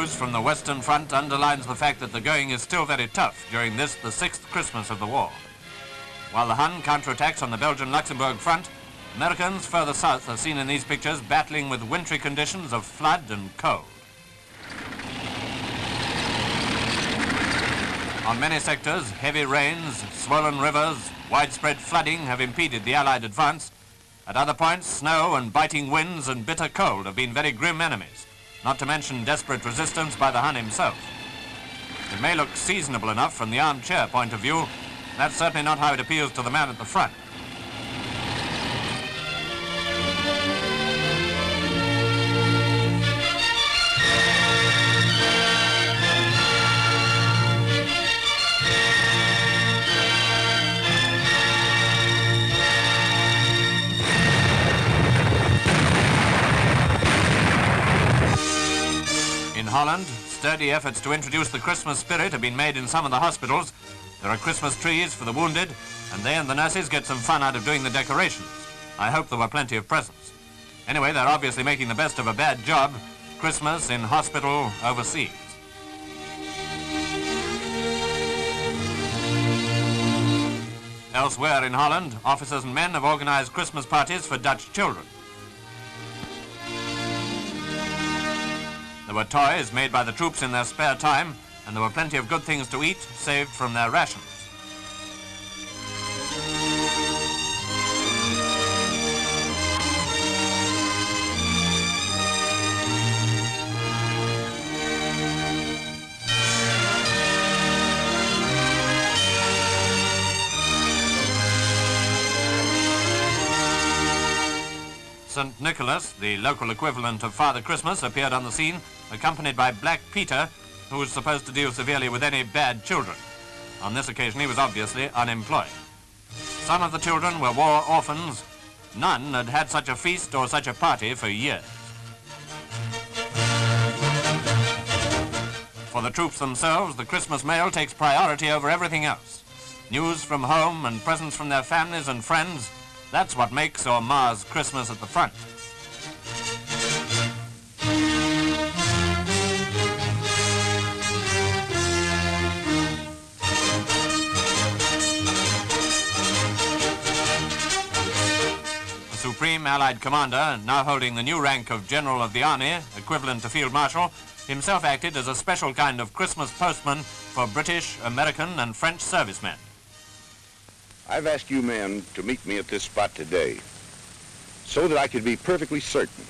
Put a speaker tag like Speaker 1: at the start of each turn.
Speaker 1: news from the Western Front underlines the fact that the going is still very tough during this, the 6th Christmas of the war. While the Hun counterattacks on the Belgian-Luxembourg front, Americans further south are seen in these pictures battling with wintry conditions of flood and cold. On many sectors, heavy rains, swollen rivers, widespread flooding have impeded the Allied advance. At other points, snow and biting winds and bitter cold have been very grim enemies, not to mention desperate resistance by the Hun himself. It may look seasonable enough from the armchair point of view. That's certainly not how it appeals to the man at the front. In Holland, sturdy efforts to introduce the Christmas spirit have been made in some of the hospitals. There are Christmas trees for the wounded, and they and the nurses get some fun out of doing the decorations. I hope there were plenty of presents. Anyway, they're obviously making the best of a bad job. Christmas in hospital overseas. Elsewhere in Holland, officers and men have organised Christmas parties for Dutch children. There were toys made by the troops in their spare time, and there were plenty of good things to eat, saved from their rations. St. Nicholas, the local equivalent of Father Christmas, appeared on the scene, accompanied by Black Peter, who was supposed to deal severely with any bad children. On this occasion, he was obviously unemployed. Some of the children were war orphans. None had had such a feast or such a party for years. For the troops themselves, the Christmas mail takes priority over everything else. News from home and presents from their families and friends, that's what makes or mars Christmas at the front. The Supreme Allied Commander, now holding the new rank of General of the Army, equivalent to Field Marshal, himself acted as a special kind of Christmas postman for British, American, and French servicemen.
Speaker 2: I've asked you men to meet me at this spot today so that I could be perfectly certain